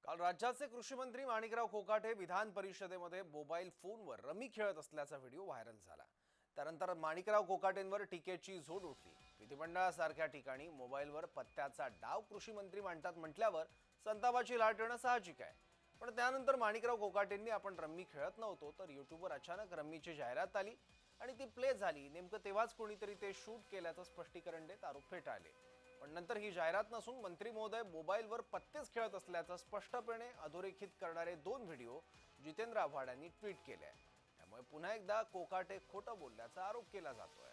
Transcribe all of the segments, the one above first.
काल राज्याचे कृषी मंत्री माणिकराव कोकाटे विधान परिषदेमध्ये मोबाईल फोनवर रमी खेळत असल्याचा व्हिडिओ व्हायरल झाला। त्यानंतर माणिकराव कोकाटेंवर टीकेची झोड उठली। विधिमंडळासारख्या ठिकाणी मोबाईलवर पत्त्याचा डाव कृषी मंत्री मांडतात म्हटल्यावर संतापाची लाट येणं साहजिक आहे। पण त्यानंतर माणिकराव कोकाटेंनी आपण रम्मी खेळत नव्हतो तर यूट्यूबवर अचानक रम्मीची जाहिरात आली आणि ती प्ले झाली। नेमकं तेव्हाच कोणीतरी ते शूट केल्याचं स्पष्टीकरण देत आरोप फेटाळले। पण नंतर ही जाहिरात नसून मंत्री महोदय मोबाईलवर पत्तेच खेळत असल्याचं स्पष्टपणे अधोरेखित करणारे 2 व्हिडिओ जितेंद्र आव्हाड यांनी ट्विट केले आहे। त्यामुळे पुन्हा एकदा कोकाटे खोटं बोलल्याचा आरोप केला जातोय।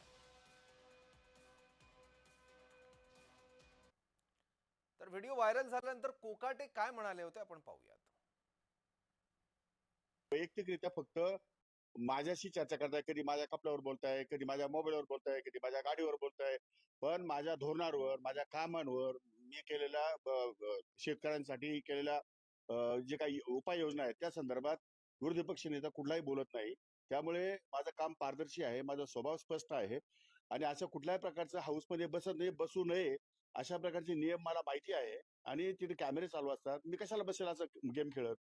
तर व्हिडिओ व्हायरल झाल्यानंतर कोकाटे काय म्हणाले होते आपण पाहूयात। वैयक्तिकरित्या फक्त माझ्याशी चर्चा करताय, कधी माझ्या कपड्यावर बोलताय, कधी माझ्या मोबाईलवर बोलताय, कधी माझ्या गाडीवर बोलताय, पण माझ्या धोरणांवर, माझ्या कामांवर, मी केलेल्या शेतकऱ्यांसाठी केलेल्या जे काही उपाययोजना आहेत त्या संदर्भात विरोधी पक्ष नेता कुठलाही बोलत नाही। त्यामुळे माझं काम पारदर्शी आहे, माझा स्वभाव स्पष्ट आहे आणि अशा कुठल्याही प्रकारचं हाऊसमध्ये बसू नये अशा प्रकारचे नियम मला माहिती आहे आणि तिथे कॅमेरे चालू असतात। मी कशाला बसेल असं गेम खेळत?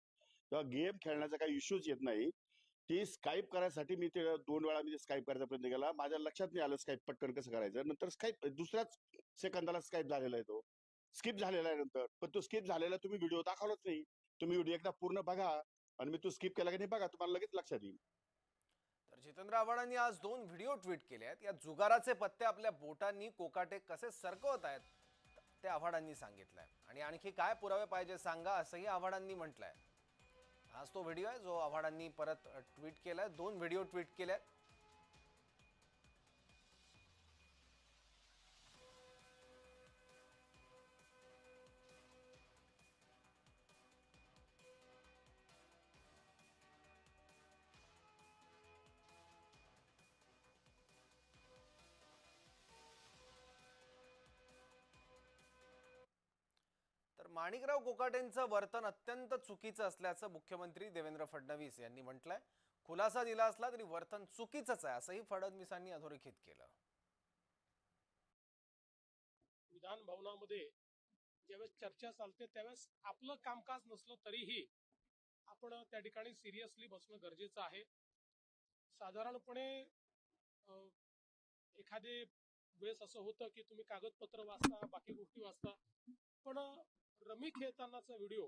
तेव्हा गेम खेळण्याचा काही इश्यूच येत नाही। ती स्काईप करायसाठी मी ते 2 वेळा मी स्काईप करायचा प्रयत्न केला। माझ्या लक्षात नाही आलं स्काईप पटकन कसं करायचं। नंतर स्काईप दुसऱ्याच सेकंदाला स्काईप झालेला आहे, तो स्किप झालेला आहे नंतर। पण तो स्किप झालेला तुम्ही व्हिडिओ दाखवलाच नाही। तुम्ही व्हिडिओ एकदा पूर्ण बघा आणि मी तो स्किप केला की नाही बघा, तुम्हाला लगेच लक्षात येईल। तर जितेंद्र आव्हाडांनी आज 2 व्हिडिओ ट्विट केले आहेत। या जुगाराचे पत्ते आपल्या बोटांनी कोकाटे कसे सरकवत आहेत ते आव्हाडांनी सांगितलंय आणि आणखी काय पुरावे पाहिजे सांगा असंही आव्हाडांनी म्हटलंय। हाच तो व्हिडिओ आहे जो आव्हाडांनी परत ट्विट केलाय। 2 व्हिडिओ ट्विट केले। तर माणिकराव कोकाटेंचं वर्तन अत्यंत चुकीचं असल्याचं मुख्यमंत्री देवेंद्र फडणवीस यांनी म्हटलंय। खुलासा दिला असला तरी वर्तन चुकीचंच आहे असंही फडणवीसांनी अधोरेखित केलं। विधान भवनामध्ये ज्यावेळेस चर्चा चालते त्यावेळेस आपलं कामकाज नसलं तरीही आपण त्या ठिकाणी सिरियसली बसणं गरजेचं आहे। साधारणपणे एखादे वेळेस असं होतं की तुम्ही कागदपत्र वाचता, बाकी गोष्टी वाचता, पण रमी खेळतानाचा व्हिडिओ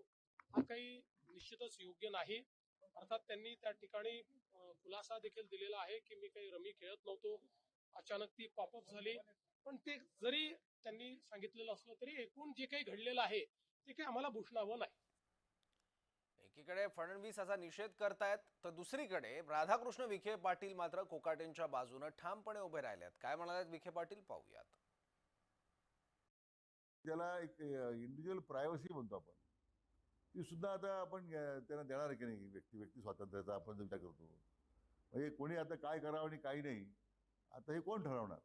हा काही निश्चितच योग्य नाही। अर्थात त्यांनी त्या ठिकाणी खुलासा देखील दिलेला आहे की मी काही रमी खेळत नव्हतो, अचानक ती पॉपअप झाली। पण ते जरी त्यांनी सांगितलेलं असलं तरी एकूण जे काही घडलेलं आहे ते काही आम्हाला भूषणावं नाही। एकीकडे फडणवीस असा निषेध करतायत तर दुसरीकडे राधाकृष्ण विखे पाटील मात्र कोकाटेंच्या बाजूने ठामपणे उभे राहिलेत। काय म्हणालेत विखे पाटील पाहूयात। त्याला एक इंडिव्हिज्युअल प्रायव्हसी म्हणतो आपण, ती सुद्धा आता आपण त्यांना देणार की नाही? व्यक्ती स्वातंत्र्याचा आपण विचार करतो, म्हणजे कोणी आता काय करावं आणि काही नाही आता हे कोण ठरवणार?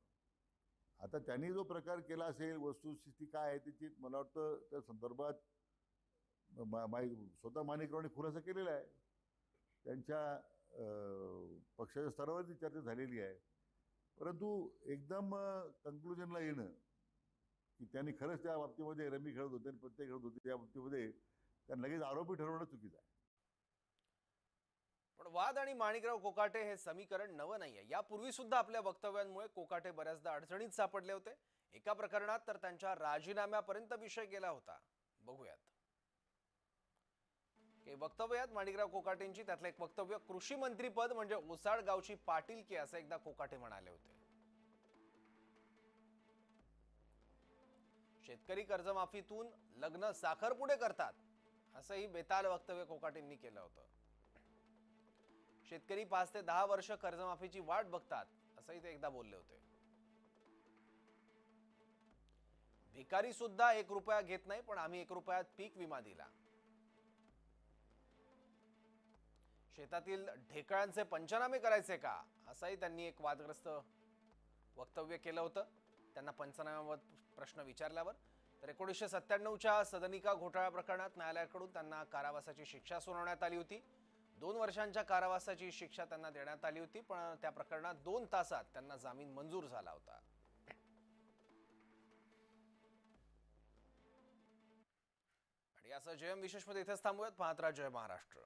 आता त्यांनी जो प्रकार केला असेल, वस्तुस्थिती काय आहे त्याची मला वाटतं त्या संदर्भात स्वतः माणिकरावांनी खुलासा केलेला आहे। त्यांच्या पक्षाच्या स्तरावरती चर्चा झालेली आहे। परंतु एकदम कन्क्लुजनला येणं की त्यांनी खरंच त्या बाबतीमध्ये रमी खेळत होते, पत्ते खेळत होते, या बाबतीमध्ये त्यांना लगेच आरोपी ठरवणं चुकीचं आहे। पण वाद आणि माणिकराव कोकाटे हे समीकरण नवं नाहीये। यापूर्वी सुद्धा आपल्या वक्तव्यांमुळे कोकाटे बऱ्याचदा अडचणीत सापडले होते। एका प्रकरणात तर त्यांच्या राजीनाम्यापर्यंत विषय गेला होता। बघूयात हे वक्तव्यात माणिकराव कोकाटेंची। त्यातलं एक वक्तव्य, कृषी मंत्री पद म्हणजे ओसाड गावची पाटीलकी असं एकदा कोकाटे म्हणाले होते। शेतकरी कर्जमाफीतून लग्न साखरपुडे करतात असंही बेताल वक्तव्य कोकाटेंनी केलं होतं। शेतकरी 5 ते 10 वर्ष कर्जमाफीची वाट बघतात असंही ते एकदा बोलले होते। भिकारी सुद्धा 1 रुपया घेत नाही, पण आम्ही 1 रुपयात पीक विमा दिला। शेतातील ढेकळांचे पंचनामे करायचे का असंही त्यांनी एक वादग्रस्त वक्तव्य केलं होतं। त्यांना पंचनाम्याबाबत प्रश्न विचारल्यावर तर 1997च्या सदनिका घोटाळा प्रकरणात न्यायालयाकडून त्यांना कारावासाची शिक्षा सुनावण्यात आली होती। 2 वर्षांच्या कारावासाची शिक्षा त्यांना देण्यात आली होती, पण त्या प्रकरणात 2 तासात त्यांना जामीन मंजूर झाला होता। आणि यासह जयम विशेषमध्ये इथेच थांबूयात. पाहत राहा जय महाराष्ट्र.